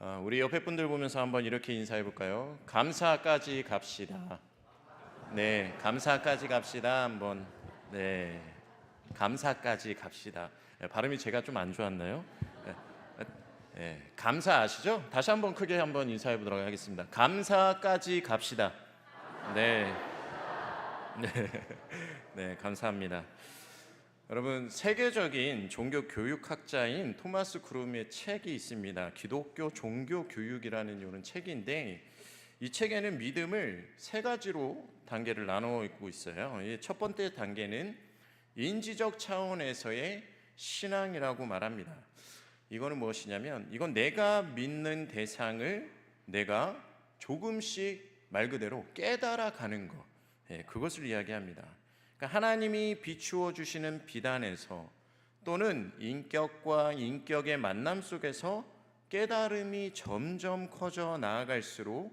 우리 옆에 분들 보면서 한번 이렇게 인사해 볼까요? 감사까지 갑시다. 네, 감사까지 갑시다. 한번. 네, 감사까지 갑시다. 발음이 제가 좀 안 좋았나요? 감사 아시죠? 다시 한번 크게 한번 인사해 보도록 하겠습니다. 감사까지 갑시다. 네, 네, 네, 감사합니다. 여러분, 세계적인 종교 교육학자인 토마스 그룸의 책이 있습니다. 기독교 종교 교육이라는 이런 책인데, 이 책에는 믿음을 세 가지로 단계를 나누고 있어요. 첫 번째 단계는 인지적 차원에서의 신앙이라고 말합니다. 이거는 무엇이냐면, 이건 내가 믿는 대상을 내가 조금씩 말 그대로 깨달아 가는 것, 그것을 이야기합니다. 그러니까 하나님이 비추어 주시는 비단에서 또는 인격과 인격의 만남 속에서 깨달음이 점점 커져 나아갈수록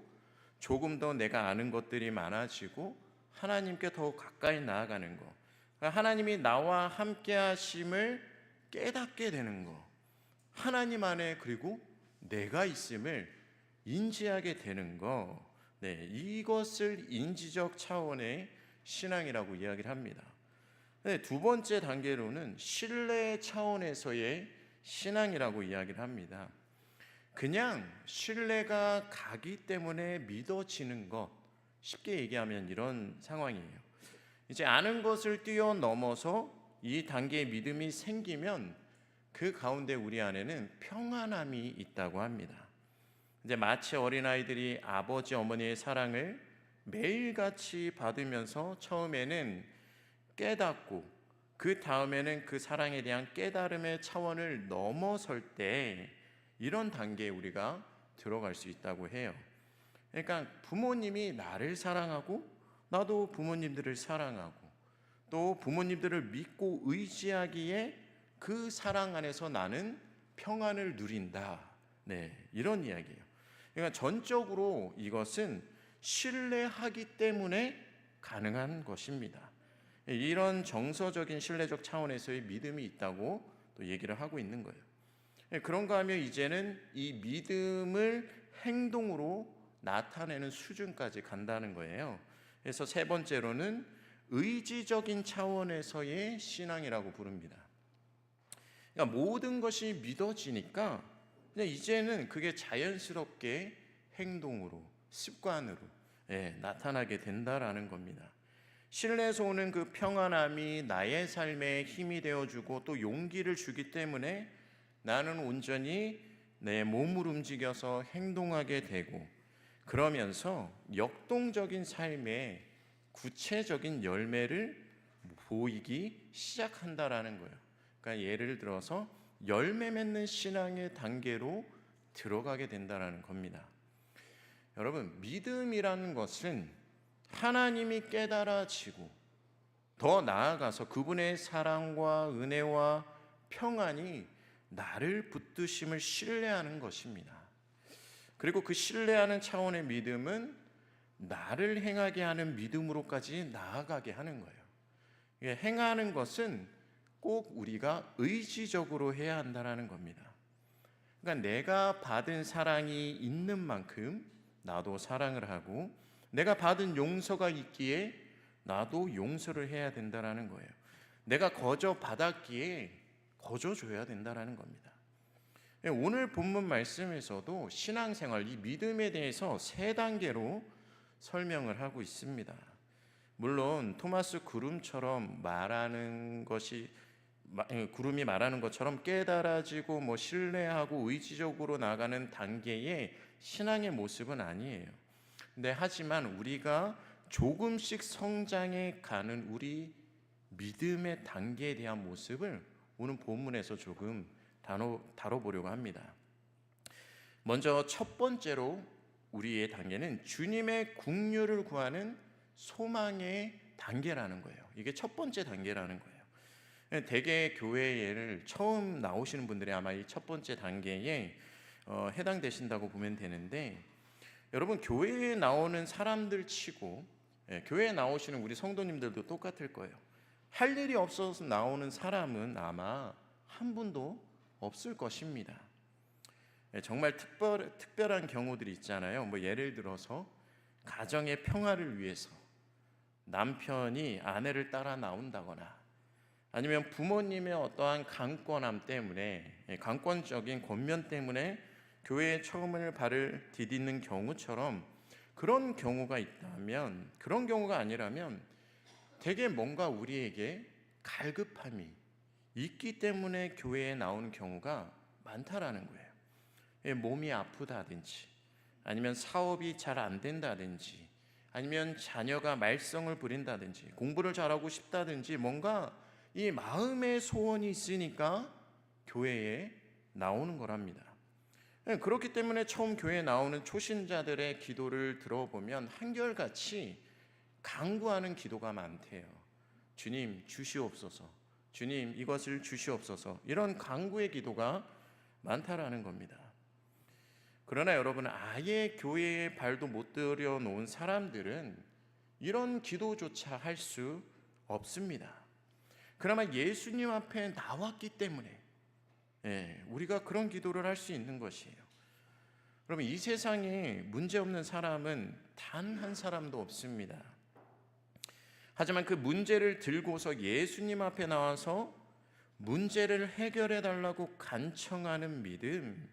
조금 더 내가 아는 것들이 많아지고 하나님께 더 가까이 나아가는 것, 그러니까 하나님이 나와 함께 하심을 깨닫게 되는 것, 하나님 안에 그리고 내가 있음을 인지하게 되는 것, 이것을 인지적 차원의 신앙이라고 이야기를 합니다. 두 번째 단계로는 신뢰 차원에서의 신앙이라고 이야기를 합니다. 그냥 신뢰가 가기 때문에 믿어지는 것, 쉽게 얘기하면 이런 상황이에요. 이제 아는 것을 뛰어넘어서 이 단계의 믿음이 생기면 그 가운데 우리 안에는 평안함이 있다고 합니다. 이제 마치 어린아이들이 아버지 어머니의 사랑을 매일같이 받으면서 처음에는 깨닫고 그 다음에는 그 사랑에 대한 깨달음의 차원을 넘어설 때 이런 단계에 우리가 들어갈 수 있다고 해요. 그러니까 부모님이 나를 사랑하고 나도 부모님들을 사랑하고 또 부모님들을 믿고 의지하기에 그 사랑 안에서 나는 평안을 누린다. 이런 이야기예요. 그러니까 전적으로 이것은 신뢰하기 때문에 가능한 것입니다. 이런 정서적인 신뢰적 차원에서의 믿음이 있다고 또 얘기를 하고 있는 거예요. 그런가 하면 이제는 이 믿음을 행동으로 나타내는 수준까지 간다는 거예요. 그래서 세 번째로는 의지적인 차원에서의 신앙이라고 부릅니다. 그러니까 모든 것이 믿어지니까 그냥 이제는 그게 자연스럽게 행동으로 습관으로 나타나게 된다라는 겁니다. 신뢰에서 오는 그 평안함이 나의 삶에 힘이 되어주고 또 용기를 주기 때문에 나는 온전히 내 몸을 움직여서 행동하게 되고 그러면서 역동적인 삶의 구체적인 열매를 보이기 시작한다라는 거예요. 그러니까 예를 들어서 열매 맺는 신앙의 단계로 들어가게 된다라는 겁니다. 여러분, 믿음이라는 것은 하나님이 깨달아지고 더 나아가서 그분의 사랑과 은혜와 평안이 나를 붙드심을 신뢰하는 것입니다. 그리고 그 신뢰하는 차원의 믿음은 나를 행하게 하는 믿음으로까지 나아가게 하는 거예요. 행하는 것은 꼭 우리가 의지적으로 해야 한다는 겁니다. 그러니까 내가 받은 사랑이 있는 만큼 나도 사랑을 하고 내가 받은 용서가 있기에 나도 용서를 해야 된다는 거예요. 내가 거저 받았기에 거저 줘야 된다는 겁니다. 오늘 본문 말씀에서도 신앙생활, 이 믿음에 대해서 세 단계로 설명을 하고 있습니다. 물론 토마스 그룸처럼 그룸이 말하는 것처럼 깨달아지고 신뢰하고 의지적으로 나가는 단계의 신앙의 모습은 아니에요. 근데 하지만 우리가 조금씩 성장해 가는 우리 믿음의 단계에 대한 모습을 오늘 본문에서 조금 다뤄보려고 합니다. 먼저 첫 번째로 우리의 단계는 주님의 긍휼을 구하는 소망의 단계라는 거예요. 이게 첫 번째 단계라는 거예요. 대개 교회를 처음 나오시는 분들이 아마 이 첫 번째 단계에 해당되신다고 보면 되는데, 여러분 교회에 나오는 사람들 치고 교회에 나오시는 우리 성도님들도 똑같을 거예요. 할 일이 없어서 나오는 사람은 아마 한 분도 없을 것입니다. 정말 특별한 경우들이 있잖아요. 뭐 예를 들어서 가정의 평화를 위해서 남편이 아내를 따라 나온다거나, 아니면 부모님의 어떠한 강권함 때문에, 강권적인 권면 때문에 교회에 처음을 발을 디딛는 경우처럼, 그런 경우가 있다면, 그런 경우가 아니라면 되게 뭔가 우리에게 갈급함이 있기 때문에 교회에 나오는 경우가 많다라는 거예요. 몸이 아프다든지, 아니면 사업이 잘 안 된다든지, 아니면 자녀가 말썽을 부린다든지, 공부를 잘하고 싶다든지, 뭔가 이 마음의 소원이 있으니까 교회에 나오는 거랍니다. 그렇기 때문에 처음 교회에 나오는 초신자들의 기도를 들어보면 한결같이 간구하는 기도가 많대요. 주님 주시옵소서, 주님 이것을 주시옵소서, 이런 간구의 기도가 많다라는 겁니다. 그러나 여러분, 아예 교회에 발도 못 들여놓은 사람들은 이런 기도조차 할 수 없습니다. 그나마 예수님 앞에 나왔기 때문에 우리가 그런 기도를 할 수 있는 것이에요. 그러면 이 세상에 문제없는 사람은 단 한 사람도 없습니다. 하지만 그 문제를 들고서 예수님 앞에 나와서 문제를 해결해 달라고 간청하는 믿음,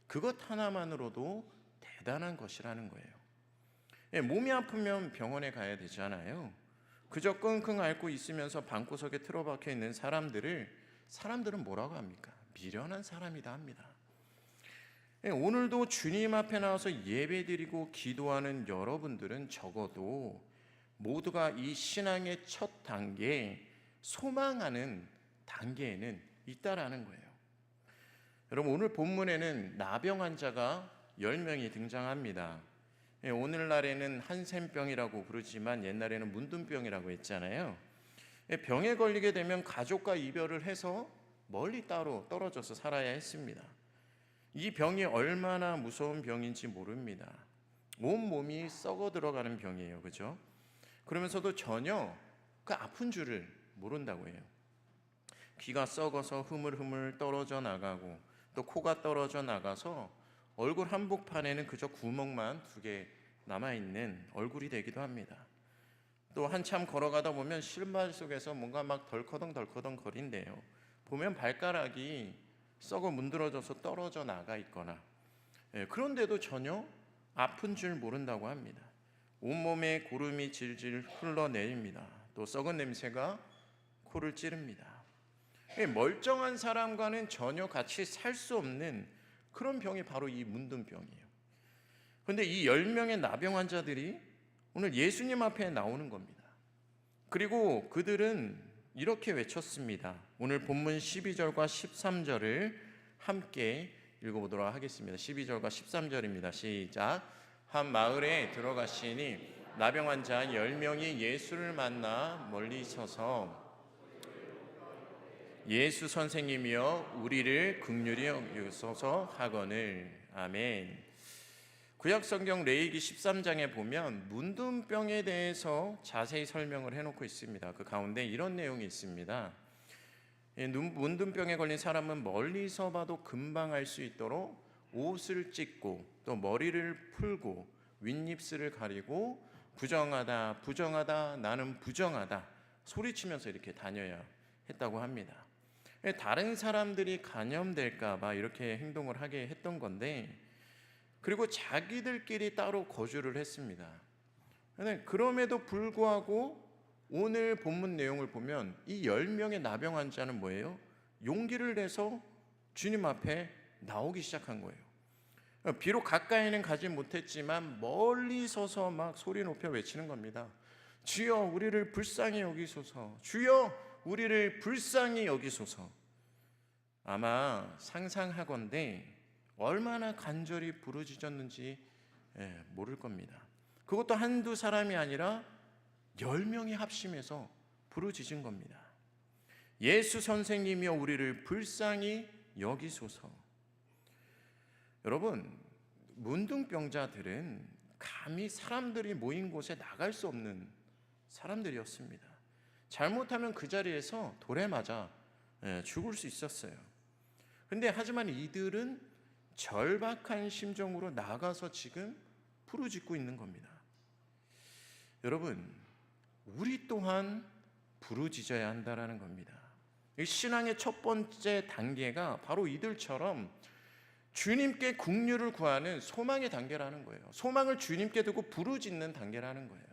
그것 하나만으로도 대단한 것이라는 거예요. 몸이 아프면 병원에 가야 되잖아요. 그저 끙끙 앓고 있으면서 방구석에 틀어박혀 있는 사람들은 뭐라고 합니까? 미련한 사람이다 합니다. 오늘도 주님 앞에 나와서 예배드리고 기도하는 여러분들은 적어도 모두가 이 신앙의 첫 단계, 소망하는 단계에는 있다라는 거예요. 여러분, 오늘 본문에는 나병 환자가 10명이 등장합니다. 오늘날에는 한센병이라고 부르지만 옛날에는 문둥병이라고 했잖아요. 병에 걸리게 되면 가족과 이별을 해서 멀리 따로 떨어져서 살아야 했습니다. 이 병이 얼마나 무서운 병인지 모릅니다. 온 몸이 썩어 들어가는 병이에요. 그죠? 그러면서도 전혀 그 아픈 줄을 모른다고 해요. 귀가 썩어서 흐물흐물 떨어져 나가고, 또 코가 떨어져 나가서 얼굴 한복판에는 그저 구멍만 2개 남아있는 얼굴이 되기도 합니다. 또 한참 걸어가다 보면 신발 속에서 뭔가 막 덜커덩 거린대요. 보면 발가락이 썩어 문드러져서 떨어져 나가 있거나, 그런데도 전혀 아픈 줄 모른다고 합니다. 온몸에 고름이 질질 흘러내립니다. 또 썩은 냄새가 코를 찌릅니다. 멀쩡한 사람과는 전혀 같이 살 수 없는 그런 병이 바로 이 문둥병이에요. 그런데 이 10명의 나병 환자들이 오늘 예수님 앞에 나오는 겁니다. 그리고 그들은 이렇게 외쳤습니다. 오늘 본문 12절과 13절을 함께 읽어보도록 하겠습니다. 12절과 13절입니다. 시작. 한 마을에 들어가시니 나병 환자 10명이 예수를 만나 멀리 서서 예수 선생님이여 우리를 긍휼히 여기소서 하거늘. 아멘. 구약성경 레위기 13장에 보면 문둥병에 대해서 자세히 설명을 해놓고 있습니다. 그 가운데 이런 내용이 있습니다. 문둥병에 걸린 사람은 멀리서 봐도 금방 알 수 있도록 옷을 찢고, 또 머리를 풀고, 윗입술을 가리고 부정하다 부정하다 나는 부정하다 소리치면서 이렇게 다녀야 했다고 합니다. 다른 사람들이 감염될까 봐 이렇게 행동을 하게 했던 건데, 그리고 자기들끼리 따로 거주를 했습니다. 그럼에도 불구하고 오늘 본문 내용을 보면 이 10명의 나병 환자는 뭐예요? 용기를 내서 주님 앞에 나오기 시작한 거예요. 비록 가까이는 가지 못했지만 멀리 서서 막 소리 높여 외치는 겁니다. 주여 우리를 불쌍히 여기소서, 주여 우리를 불쌍히 여기소서. 아마 상상하건대 얼마나 간절히 부르짖었는지 모를 겁니다. 그것도 한두 사람이 아니라 10명이 합심해서 부르짖은 겁니다. 예수 선생님이여 우리를 불쌍히 여기소서. 여러분, 문둥병자들은 감히 사람들이 모인 곳에 나갈 수 없는 사람들이었습니다. 잘못하면 그 자리에서 돌에 맞아 죽을 수 있었어요. 근데 하지만 이들은 절박한 심정으로 나가서 지금 부르짖고 있는 겁니다. 여러분, 우리 또한 부르짖어야 한다라는 겁니다. 신앙의 첫 번째 단계가 바로 이들처럼 주님께 긍휼을 구하는 소망의 단계라는 거예요. 소망을 주님께 두고 부르짖는 단계라는 거예요.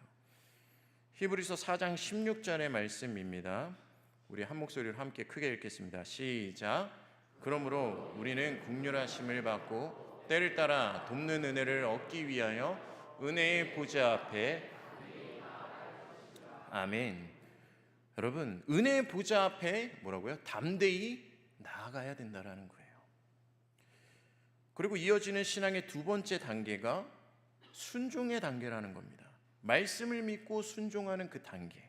히브리서 4장 16절의 말씀입니다. 우리 한 목소리로 함께 크게 읽겠습니다. 시작. 그러므로 우리는 긍휼하심을 받고 때를 따라 돕는 은혜를 얻기 위하여 은혜의 보좌 앞에, 아멘. 여러분, 은혜의 보좌 앞에 뭐라고요? 담대히 나아가야 된다라는 거예요. 그리고 이어지는 신앙의 두 번째 단계가 순종의 단계라는 겁니다. 말씀을 믿고 순종하는 그 단계.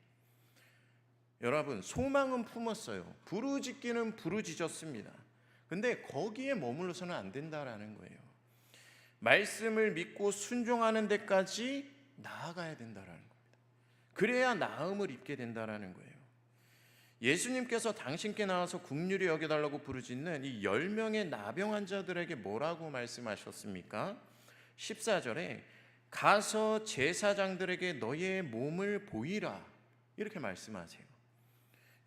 여러분, 소망은 품었어요. 부르짖기는 부르짖었습니다. 근데 거기에 머물러서는 안 된다라는 거예요. 말씀을 믿고 순종하는 데까지 나아가야 된다라는 겁니다. 그래야 나음을 입게 된다라는 거예요. 예수님께서 당신께 나와서 긍휼히 여겨달라고 부르짖는 이 10명의 나병 환자들에게 뭐라고 말씀하셨습니까? 14절에 가서 제사장들에게 너의 몸을 보이라, 이렇게 말씀하세요.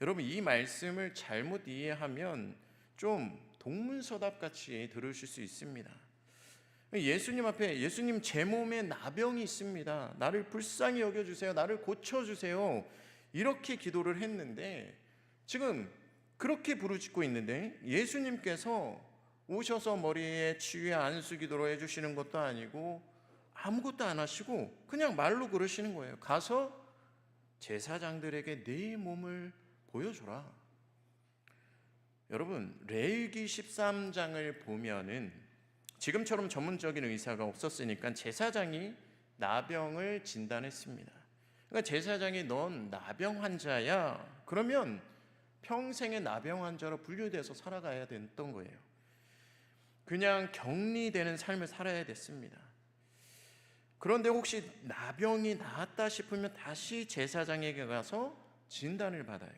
여러분, 이 말씀을 잘못 이해하면 좀 동문서답같이 들으실 수 있습니다. 예수님 앞에, 예수님 제 몸에 나병이 있습니다, 나를 불쌍히 여겨주세요, 나를 고쳐주세요, 이렇게 기도를 했는데, 지금 그렇게 부르짖고 있는데 예수님께서 오셔서 머리에 치유의 안수 기도로 해주시는 것도 아니고 아무것도 안 하시고 그냥 말로 그러시는 거예요. 가서 제사장들에게 네 몸을 보여줘라. 여러분, 레위기 13장을 보면은 지금처럼 전문적인 의사가 없었으니까 제사장이 나병을 진단했습니다. 그러니까 제사장이 넌 나병 환자야, 그러면 평생의 나병 환자로 분류돼서 살아가야 됐던 거예요. 그냥 격리되는 삶을 살아야 됐습니다. 그런데 혹시 나병이 나았다 싶으면 다시 제사장에게 가서 진단을 받아요.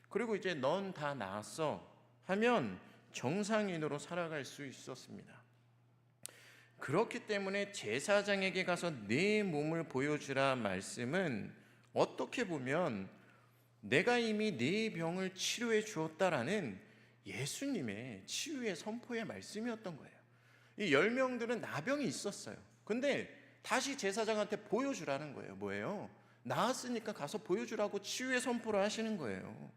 그리고 이제 넌 다 나았어 하면 정상인으로 살아갈 수 있었습니다. 그렇기 때문에 제사장에게 가서 네 몸을 보여주라 말씀은 어떻게 보면 내가 이미 네 병을 치료해 주었다라는 예수님의 치유의 선포의 말씀이었던 거예요. 이 10명들은 나병이 있었어요. 근데 다시 제사장한테 보여주라는 거예요. 뭐예요? 나았으니까 가서 보여주라고 치유의 선포를 하시는 거예요.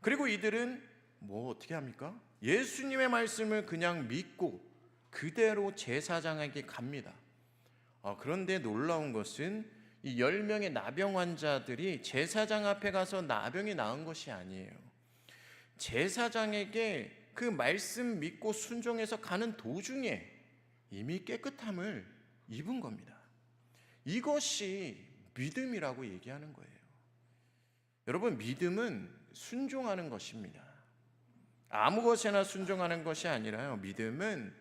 그리고 이들은 뭐 어떻게 합니까? 예수님의 말씀을 그냥 믿고 그대로 제사장에게 갑니다. 그런데 놀라운 것은 이 10명의 나병 환자들이 제사장 앞에 가서 나병이 나은 것이 아니에요. 제사장에게 그 말씀 믿고 순종해서 가는 도중에 이미 깨끗함을 입은 겁니다. 이것이 믿음이라고 얘기하는 거예요. 여러분, 믿음은 순종하는 것입니다. 아무 것이나 순종하는 것이 아니라요, 믿음은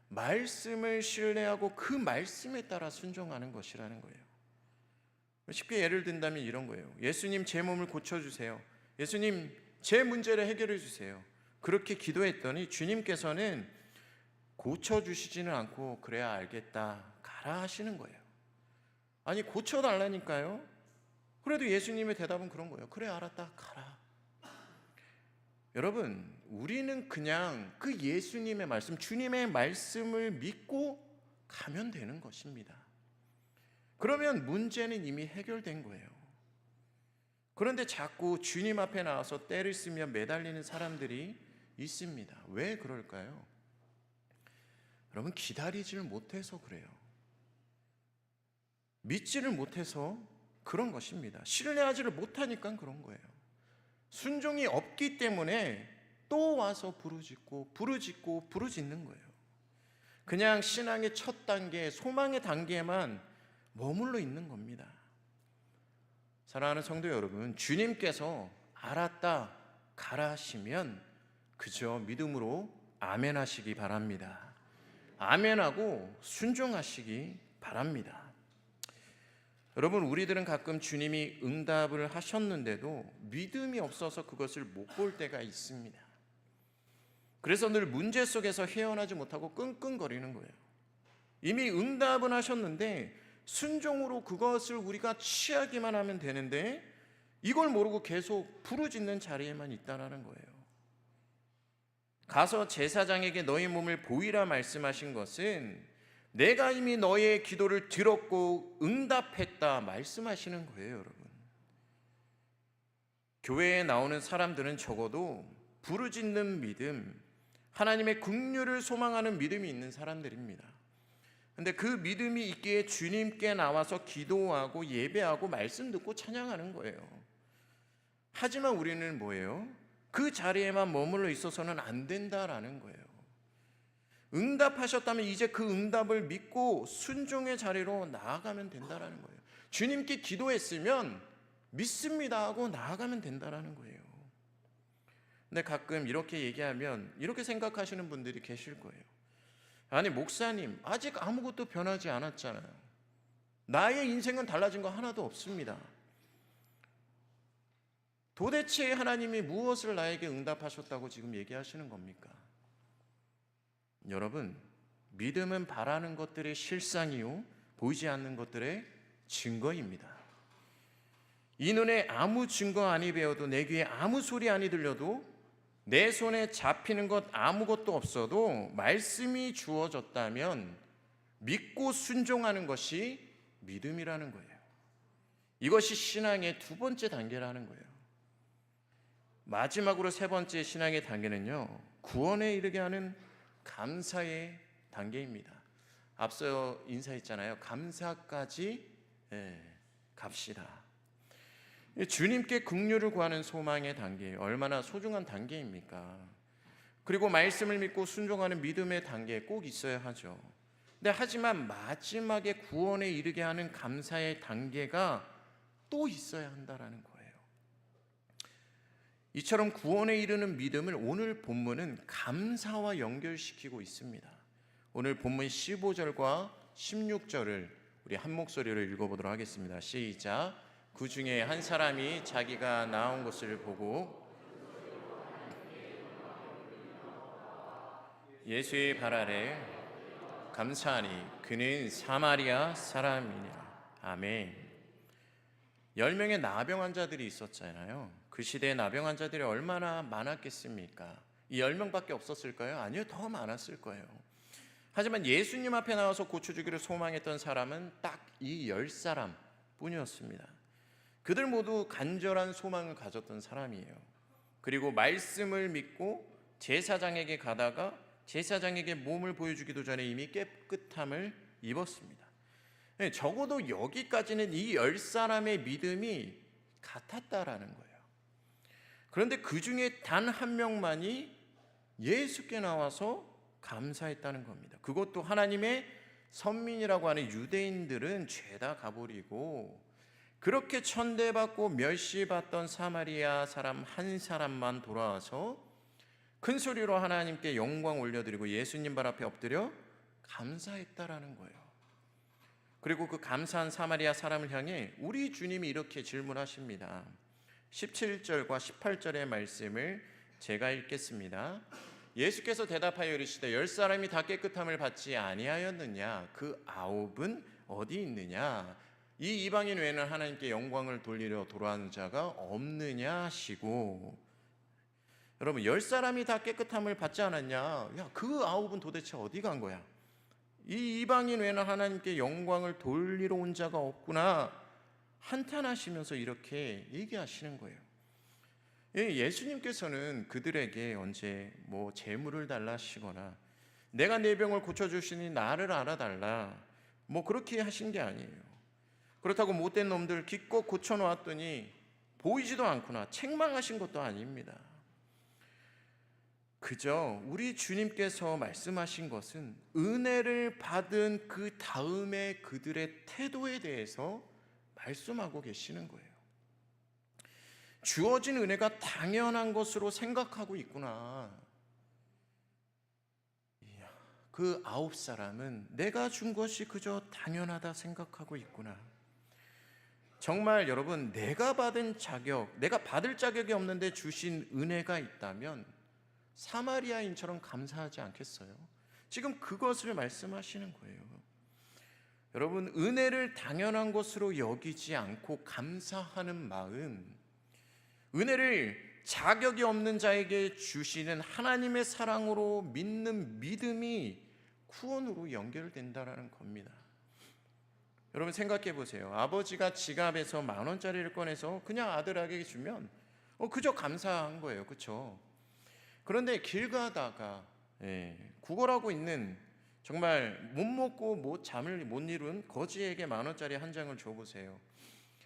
말씀을 신뢰하고 그 말씀에 따라 순종하는 것이라는 거예요. 쉽게 예를 든다면 이런 거예요. 예수님 제 몸을 고쳐주세요. 예수님 제 문제를 해결해 주세요. 그렇게 기도했더니 주님께서는 고쳐주시지는 않고 그래야 알겠다, 가라 하시는 거예요. 아니, 고쳐달라니까요. 그래도 예수님의 대답은 그런 거예요. 그래, 알았다, 가라. 여러분, 우리는 그냥 그 예수님의 말씀, 주님의 말씀을 믿고 가면 되는 것입니다. 그러면 문제는 이미 해결된 거예요. 그런데 자꾸 주님 앞에 나와서 떼를 쓰며 매달리는 사람들이 있습니다. 왜 그럴까요? 여러분, 기다리지를 못해서 그래요. 믿지를 못해서 그런 것입니다. 신뢰하지를 못하니까 그런 거예요. 순종이 없기 때문에 또 와서 부르짖는 거예요. 그냥 신앙의 첫 단계, 소망의 단계에만 머물러 있는 겁니다. 사랑하는 성도 여러분, 주님께서 알았다, 가라 하시면 그저 믿음으로 아멘 하시기 바랍니다. 아멘하고 순종하시기 바랍니다. 여러분, 우리들은 가끔 주님이 응답을 하셨는데도 믿음이 없어서 그것을 못 볼 때가 있습니다. 그래서 늘 문제 속에서 헤어나지 못하고 끙끙거리는 거예요. 이미 응답은 하셨는데 순종으로 그것을 우리가 취하기만 하면 되는데 이걸 모르고 계속 부르짖는 자리에만 있다라는 거예요. 가서 제사장에게 너희 몸을 보이라 말씀하신 것은 내가 이미 너의 기도를 들었고 응답했다 말씀하시는 거예요, 여러분. 교회에 나오는 사람들은 적어도 부르짖는 믿음, 하나님의 긍휼을 소망하는 믿음이 있는 사람들입니다. 근데 그 믿음이 있기에 주님께 나와서 기도하고 예배하고 말씀 듣고 찬양하는 거예요. 하지만 우리는 뭐예요? 그 자리에만 머물러 있어서는 안 된다라는 거예요. 응답하셨다면 이제 그 응답을 믿고 순종의 자리로 나아가면 된다라는 거예요. 주님께 기도했으면 믿습니다 하고 나아가면 된다라는 거예요. 근데 가끔 이렇게 얘기하면 이렇게 생각하시는 분들이 계실 거예요. 아니 목사님, 아직 아무것도 변하지 않았잖아요. 나의 인생은 달라진 거 하나도 없습니다. 도대체 하나님이 무엇을 나에게 응답하셨다고 지금 얘기하시는 겁니까? 여러분, 믿음은 바라는 것들의 실상이요 보이지 않는 것들의 증거입니다. 이 눈에 아무 증거 아니 배어도, 내 귀에 아무 소리 아니 들려도, 내 손에 잡히는 것 아무것도 없어도 말씀이 주어졌다면 믿고 순종하는 것이 믿음이라는 거예요. 이것이 신앙의 두 번째 단계라는 거예요. 마지막으로 세 번째 신앙의 단계는요, 구원에 이르게 하는 감사의 단계입니다. 앞서 인사했잖아요. 감사까지 갑시다. 주님께 긍휼을 구하는 소망의 단계, 얼마나 소중한 단계입니까? 그리고 말씀을 믿고 순종하는 믿음의 단계 꼭 있어야 하죠. 근데 하지만 마지막에 구원에 이르게 하는 감사의 단계가 또 있어야 한다라는 거예요. 이처럼 구원에 이르는 믿음을 오늘 본문은 감사와 연결시키고 있습니다. 오늘 본문 15절과 16절을 우리 한 목소리로 읽어보도록 하겠습니다. 시작. 그 중에 한 사람이 자기가 나온 것을 보고 예수의 발 아래 감사하니 그는 사마리아 사람이니라. 아멘. 10명의 나병 환자들이 있었잖아요. 그 시대에 나병 환자들이 얼마나 많았겠습니까? 이 10명밖에 없었을까요? 아니요, 더 많았을 거예요. 하지만 예수님 앞에 나와서 고쳐주기를 소망했던 사람은 딱 이 10사람 뿐이었습니다. 그들 모두 간절한 소망을 가졌던 사람이에요. 그리고 말씀을 믿고 제사장에게 가다가 제사장에게 몸을 보여주기도 전에 이미 깨끗함을 입었습니다. 적어도 여기까지는 이 10사람의 믿음이 같았다라는 거예요. 그런데 그 중에 단 한 명만이 예수께 나와서 감사했다는 겁니다. 그것도 하나님의 선민이라고 하는 유대인들은 죄다 가버리고 그렇게 천대받고 멸시받던 사마리아 사람 한 사람만 돌아와서 큰 소리로 하나님께 영광 올려드리고 예수님 발 앞에 엎드려 감사했다라는 거예요. 그리고 그 감사한 사마리아 사람을 향해 우리 주님이 이렇게 질문하십니다. 17절과 18절의 말씀을 제가 읽겠습니다. 예수께서 대답하여 이르시되 10사람이 다 깨끗함을 받지 아니하였느냐? 그 9은 어디 있느냐? 이 이방인 외에는 하나님께 영광을 돌리려 돌아오는 자가 없느냐 하시고, 여러분 10사람이 다 깨끗함을 받지 않았냐? 야, 그 9은 도대체 어디 간 거야? 이 이방인 외에는 하나님께 영광을 돌리러 온 자가 없구나 한탄하시면서 이렇게 얘기하시는 거예요. 예수님께서는 그들에게 언제 뭐 재물을 달라 하시거나 내가 내 병을 고쳐주시니 나를 알아달라 뭐 그렇게 하신 게 아니에요. 그렇다고 못된 놈들 기껏 고쳐놓았더니 보이지도 않구나 책망하신 것도 아닙니다. 그저 우리 주님께서 말씀하신 것은 은혜를 받은 그 다음에 그들의 태도에 대해서 말씀하고 계시는 거예요. 주어진 은혜가 당연한 것으로 생각하고 있구나. 그 9사람은 내가 준 것이 그저 당연하다 생각하고 있구나. 정말 여러분, 내가 받은 자격, 내가 받을 자격이 없는데 주신 은혜가 있다면 사마리아인처럼 감사하지 않겠어요? 지금 그것을 말씀하시는 거예요. 여러분, 은혜를 당연한 것으로 여기지 않고 감사하는 마음, 은혜를 자격이 없는 자에게 주시는 하나님의 사랑으로 믿는 믿음이 구원으로 연결된다라는 겁니다. 여러분 생각해 보세요. 아버지가 지갑에서 10,000원짜리를 꺼내서 그냥 아들에게 주면 그저 감사한 거예요. 그렇죠? 그런데 길 가다가 구걸하고 있는 정말 못 먹고 잠을 못 이룬 거지에게 10,000원짜리 한 장을 줘보세요.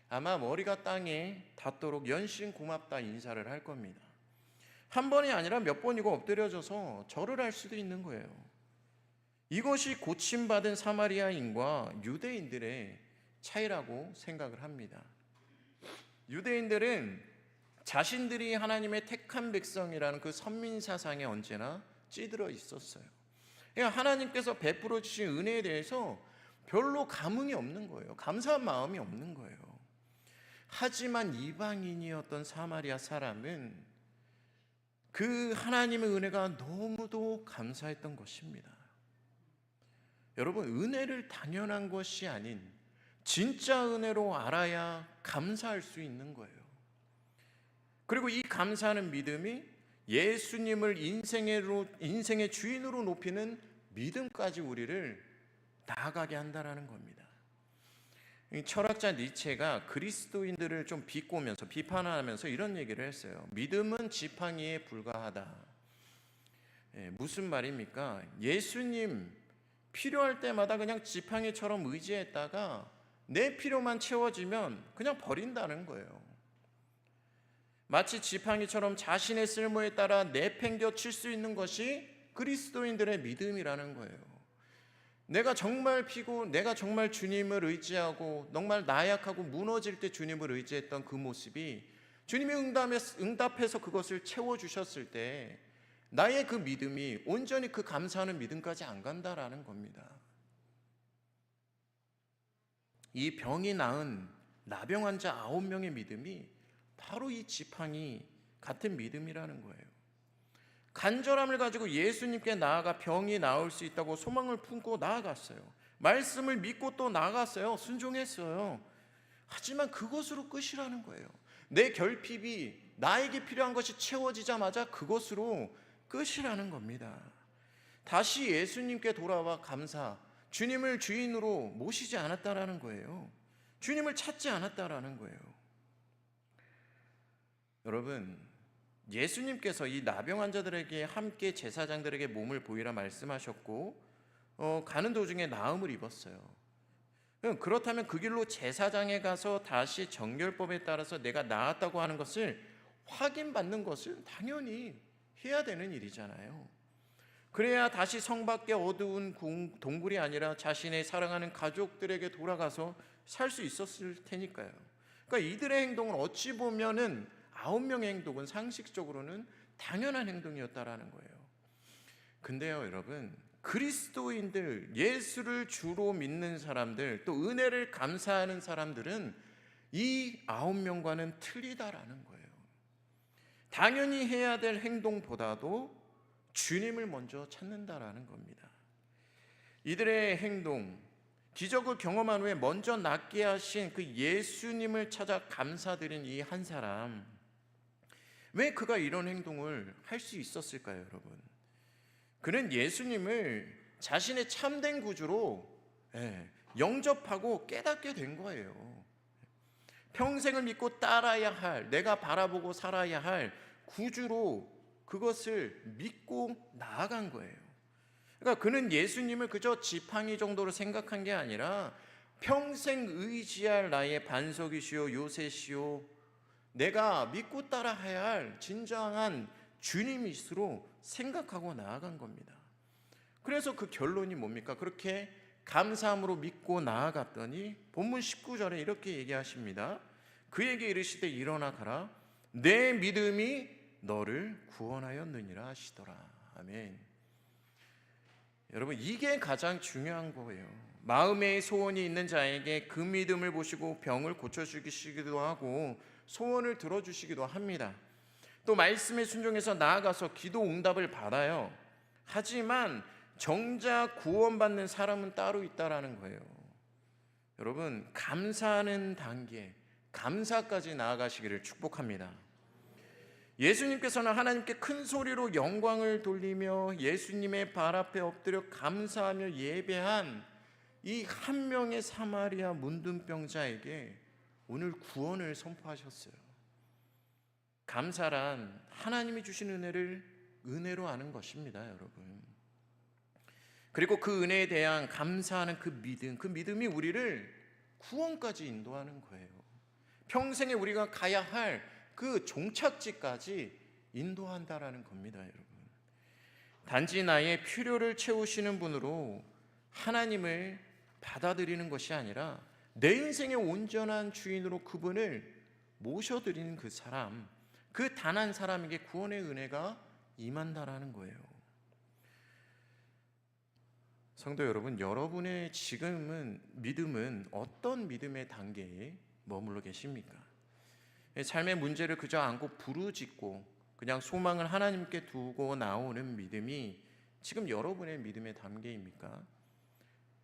아마 머리가 땅에 닿도록 연신 고맙다 인사를 할 겁니다. 한 번이 아니라 몇 번이고 엎드려져서 절을 할 수도 있는 거예요. 이것이 고침받은 사마리아인과 유대인들의 차이라고 생각을 합니다. 유대인들은 자신들이 하나님의 택한 백성이라는 그 선민 사상에 언제나 찌들어 있었어요. 그러니까 하나님께서 베풀어 주신 은혜에 대해서 별로 감흥이 없는 거예요. 감사한 마음이 없는 거예요. 하지만 이방인이었던 사마리아 사람은 그 하나님의 은혜가 너무도 감사했던 것입니다. 여러분, 은혜를 당연한 것이 아닌 진짜 은혜로 알아야 감사할 수 있는 거예요. 그리고 이 감사하는 믿음이 예수님을 인생의 주인으로 높이는 믿음까지 우리를 나아가게 한다는 겁니다. 철학자 니체가 그리스도인들을 좀 비꼬면서 비판하면서 이런 얘기를 했어요. 믿음은 지팡이에 불과하다. 무슨 말입니까? 예수님 필요할 때마다 그냥 지팡이처럼 의지했다가 내 필요만 채워지면 그냥 버린다는 거예요. 마치 지팡이처럼 자신의 쓸모에 따라 내팽겨 칠 수 있는 것이 그리스도인들의 믿음이라는 거예요. 내가 정말 피고 내가 정말 주님을 의지하고 정말 나약하고 무너질 때 주님을 의지했던 그 모습이 주님이 응답해서 그것을 채워주셨을 때 나의 그 믿음이 온전히 그 감사하는 믿음까지 안 간다라는 겁니다. 이 병이 나은 나병 환자 9명의 믿음이 바로 이 지팡이 같은 믿음이라는 거예요. 간절함을 가지고 예수님께 나아가 병이 나을 수 있다고 소망을 품고 나아갔어요. 말씀을 믿고 또 나아갔어요. 순종했어요. 하지만 그것으로 끝이라는 거예요. 내 결핍이 나에게 필요한 것이 채워지자마자 그것으로 끝이라는 겁니다. 다시 예수님께 돌아와 감사, 주님을 주인으로 모시지 않았다라는 거예요. 주님을 찾지 않았다라는 거예요. 여러분, 예수님께서 이 나병 환자들에게 함께 제사장들에게 몸을 보이라 말씀하셨고 가는 도중에 나음을 입었어요. 그렇다면 그 길로 제사장에 가서 다시 정결법에 따라서 내가 나았다고 하는 것을 확인받는 것은 당연히 해야 되는 일이잖아요. 그래야 다시 성 밖의 어두운 동굴이 아니라 자신의 사랑하는 가족들에게 돌아가서 살 수 있었을 테니까요. 그러니까 이들의 행동은 어찌 보면은 9명의 행동은 상식적으로는 당연한 행동이었다라는 거예요. 근데요, 여러분, 그리스도인들, 예수를 주로 믿는 사람들, 또 은혜를 감사하는 사람들은 이 9명과는 틀리다라는 거예요. 당연히 해야 될 행동보다도 주님을 먼저 찾는다라는 겁니다. 이들의 행동, 기적을 경험한 후에 먼저 낫게 하신 그 예수님을 찾아 감사드린 이 한 사람, 왜 그가 이런 행동을 할 수 있었을까요, 여러분? 그는 예수님을 자신의 참된 구주로 영접하고 깨닫게 된 거예요. 평생을 믿고 따라야 할, 내가 바라보고 살아야 할 구주로 그것을 믿고 나아간 거예요. 그러니까 그는 예수님을 그저 지팡이 정도로 생각한 게 아니라 평생 의지할 나의 반석이시오 요새시오, 내가 믿고 따라야 할 진정한 주님이시로 생각하고 나아간 겁니다. 그래서 그 결론이 뭡니까? 그렇게 감사함으로 믿고 나아갔더니 본문 19절에 이렇게 얘기하십니다. 그에게 이르시되 일어나 가라, 내 믿음이 너를 구원하였느니라 하시더라. 아멘. 여러분, 이게 가장 중요한 거예요. 마음에 소원이 있는 자에게 그 믿음을 보시고 병을 고쳐주시기도 하고 소원을 들어주시기도 합니다. 또 말씀에 순종해서 나아가서 기도 응답을 받아요. 하지만 정작 구원받는 사람은 따로 있다라는 거예요. 여러분, 감사하는 단계, 감사까지 나아가시기를 축복합니다. 예수님께서는 하나님께 큰 소리로 영광을 돌리며 예수님의 발 앞에 엎드려 감사하며 예배한 이 한 명의 사마리아 문둥병자에게 오늘 구원을 선포하셨어요. 감사란 하나님이 주신 은혜를 은혜로 아는 것입니다, 여러분. 그리고 그 은혜에 대한 감사하는 그 믿음이 우리를 구원까지 인도하는 거예요. 평생에 우리가 가야 할 그 종착지까지 인도한다라는 겁니다, 여러분. 단지 나의 필요를 채우시는 분으로 하나님을 받아들이는 것이 아니라 내 인생의 온전한 주인으로 그분을 모셔드리는 그 사람, 그 단 한 사람에게 구원의 은혜가 임한다라는 거예요. 성도 여러분, 여러분의 지금은 믿음은 어떤 믿음의 단계에 머물러 계십니까? 삶의 문제를 그저 안고 부르짖고 그냥 소망을 하나님께 두고 나오는 믿음이 지금 여러분의 믿음의 단계입니까?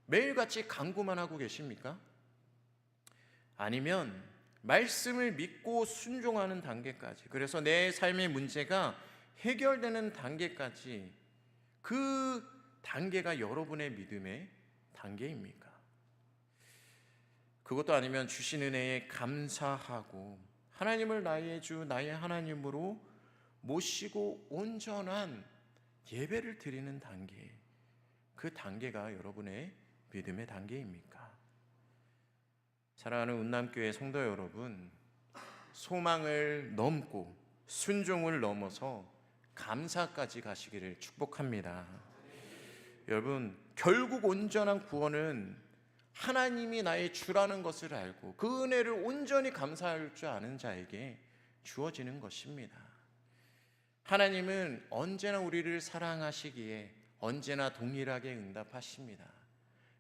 매일같이 간구만 하고 계십니까? 아니면 말씀을 믿고 순종하는 단계까지, 그래서 내 삶의 문제가 해결되는 단계까지, 그 단계가 여러분의 믿음의 단계입니까? 그것도 아니면 주신 은혜에 감사하고 하나님을 나의 주, 나의 하나님으로 모시고 온전한 예배를 드리는 단계, 그 단계가 여러분의 믿음의 단계입니까? 사랑하는 운남교회 성도 여러분, 소망을 넘고 순종을 넘어서 감사까지 가시기를 축복합니다. 여러분, 결국 온전한 구원은 하나님이 나의 주라는 것을 알고 그 은혜를 온전히 감사할 줄 아는 자에게 주어지는 것입니다. 하나님은 언제나 우리를 사랑하시기에 언제나 동일하게 응답하십니다.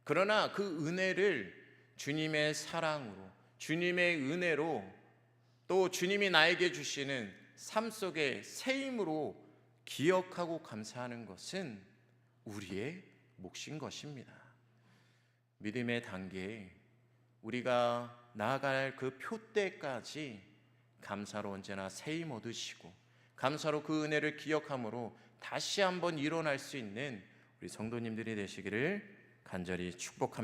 그러나 그 은혜를 주님의 사랑으로, 주님의 은혜로, 또 주님이 나에게 주시는 삶 속의 새 힘으로 기억하고 감사하는 것은 우리의 몫인 것입니다. 믿음의 단계에 우리가 나아갈 그 표대까지 감사로 언제나 새 힘 얻으시고 감사로 그 은혜를 기억함으로 다시 한번 일어날 수 있는 우리 성도님들이 되시기를 간절히 축복합니다.